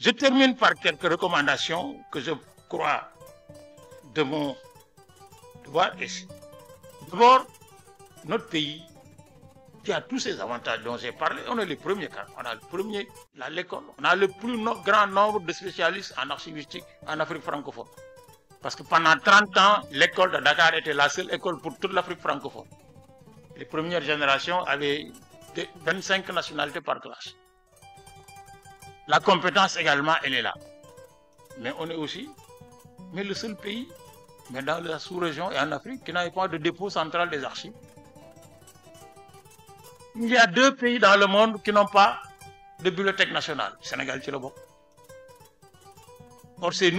Je termine par quelques recommandations que je crois de mon devoir. D'abord, notre pays, qui a tous ces avantages dont j'ai parlé, on est les premiers. On a le premier, l'école. On a le plus grand nombre de spécialistes en archivistique en Afrique francophone. Parce que pendant 30 ans, l'école de Dakar était la seule école pour toute l'Afrique francophone. Les premières générations avaient 25 nationalités par classe. La compétence également, elle est là. Mais on est aussi le seul pays, mais dans la sous-région et en Afrique, qui n'avait pas de dépôt central des archives. Il y a 2 pays dans le monde qui n'ont pas de bibliothèque nationale. Sénégal, Tchilobok. Or, c'est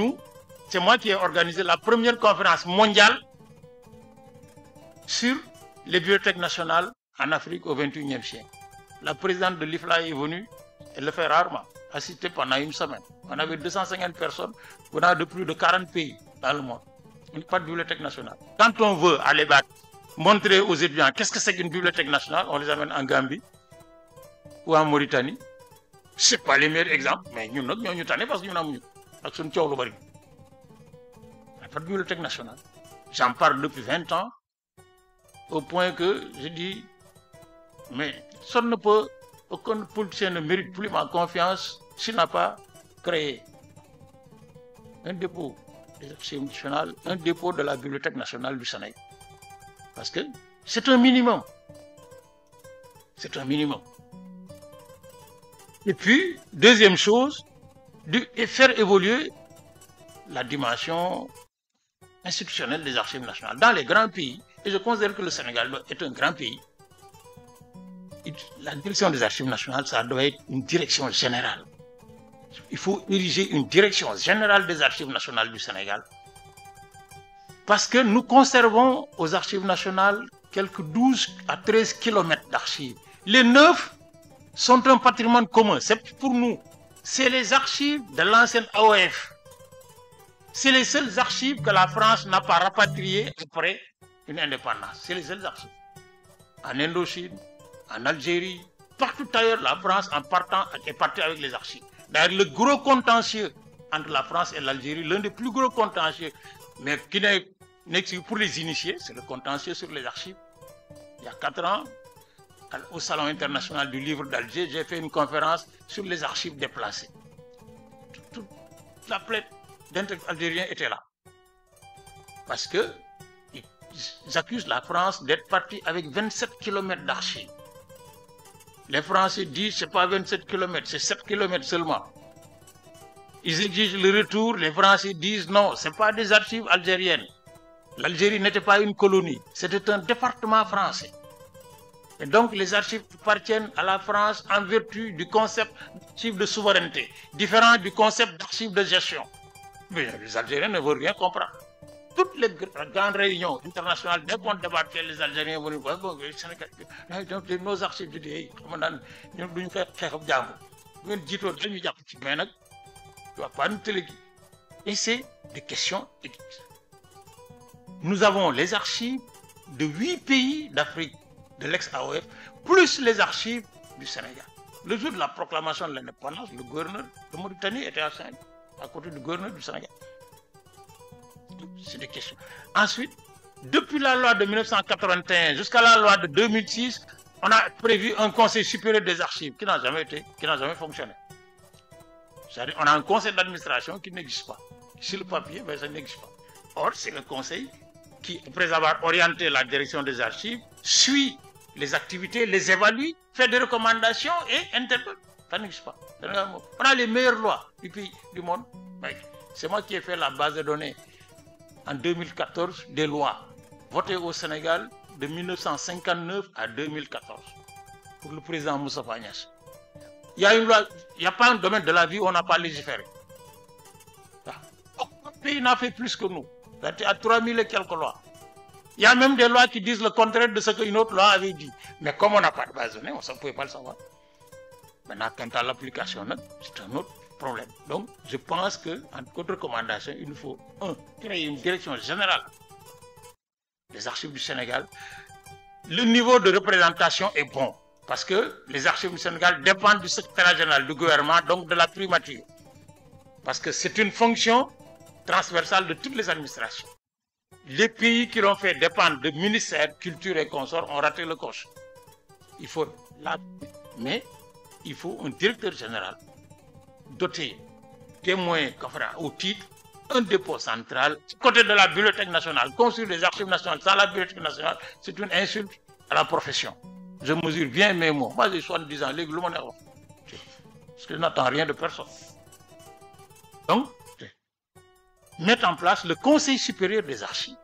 moi qui ai organisé la première conférence mondiale sur les bibliothèques nationales en Afrique au XXIe siècle. La présidente de l'IFLA est venue, elle le fait rarement, assistée pendant une semaine. On avait 250 personnes venant de plus de 40 pays dans le monde. Il n'y a pas de bibliothèque nationale. Quand on veut aller montrer aux étudiants qu'est-ce que c'est qu'une bibliothèque nationale, on les amène en Gambie ou en Mauritanie. Ce n'est pas les meilleurs exemples, mais nous sommes parce que nous avons pas de bibliothèque nationale. J'en parle depuis 20 ans, au point que je dis, mais ça ne peut, aucun politicien ne mérite plus ma confiance s'il n'a pas créé un dépôt des archives nationales, un dépôt de la Bibliothèque nationale du Sénégal. Parce que c'est un minimum. C'est un minimum. Et puis, deuxième chose, faire évoluer la dimension institutionnelle des archives nationales. Dans les grands pays, et je considère que le Sénégal est un grand pays, la direction des archives nationales, ça doit être une direction générale. Il faut ériger une direction générale des archives nationales du Sénégal. Parce que nous conservons aux archives nationales quelques 12 à 13 kilomètres d'archives. Les 9 sont un patrimoine commun. C'est pour nous. C'est les archives de l'ancienne AOF. C'est les seules archives que la France n'a pas rapatriées après une indépendance. C'est les seules archives. En Indochine, en Algérie, partout ailleurs, la France est partie avec les archives. D'ailleurs, le gros contentieux entre la France et l'Algérie, l'un des plus gros contentieux, mais qui n'est pour les initiés, c'est le contentieux sur les archives. Il y a 4 ans, au Salon international du livre d'Alger, j'ai fait une conférence sur les archives déplacées. Toute la plaide d'intellectuels algériens était là. Parce qu'ils accusent la France d'être partie avec 27 km d'archives. Les Français disent que ce n'est pas 27 km, c'est 7 km seulement. Ils exigent le retour, les Français disent non, ce n'est pas des archives algériennes. L'Algérie n'était pas une colonie, c'était un département français. Et donc les archives appartiennent à la France en vertu du concept d'archives de souveraineté, différent du concept d'archives de gestion. Mais les Algériens ne veulent rien comprendre. Toutes les grandes réunions internationales, dès qu'on débattait, les Algériens vont dire nos archives, je dis, et c'est des questions éthiques. Nous avons les archives de 8 pays d'Afrique, de l'ex-AOF, plus les archives du Sénégal. Le jour de la proclamation de l'indépendance, le gouverneur de Mauritanie était à côté du gouverneur du Sénégal. C'est des questions. Ensuite, depuis la loi de 1981 jusqu'à la loi de 2006, on a prévu un conseil supérieur des archives qui n'a jamais fonctionné. C'est-à-dire, on a un conseil d'administration qui n'existe pas. Sur le papier, mais ça n'existe pas. Or, c'est le conseil qui, après avoir orienté la direction des archives, suit les activités, les évalue, fait des recommandations et interpelle. Ça n'existe pas. On a les meilleures lois du pays, du monde. C'est moi qui ai fait la base de données en 2014 des lois votées au Sénégal de 1959 à 2014 pour le président Moussa Niasse. Il y a une loi, il n'y a pas un domaine de la vie où on n'a pas légiféré. Aucun pays n'a fait plus que nous. Il y a 3000 et quelques lois. Il y a même des lois qui disent le contraire de ce qu'une autre loi avait dit. Mais comme on n'a pas de base de données, on ne pouvait pas le savoir. Maintenant, quant à l'application, c'est un autre problème. Donc, je pense qu'en contre-recommandation, il nous faut, créer une direction générale des archives du Sénégal. Le niveau de représentation est bon, parce que les archives du Sénégal dépendent du secrétariat général du gouvernement, donc de la primature. Parce que c'est une fonction transversale de toutes les administrations. Les pays qui l'ont fait dépendre de ministères, culture et consorts ont raté le coche. Il faut mais il faut un directeur général doté des moyens au titre, un dépôt central, côté de la Bibliothèque nationale, construire des archives nationales sans la Bibliothèque nationale, c'est une insulte à la profession. Je mesure bien mes mots. Moi, j'ai 70 ans, les parce que je n'attends rien de personne. Donc, mettre en place le Conseil supérieur des archives.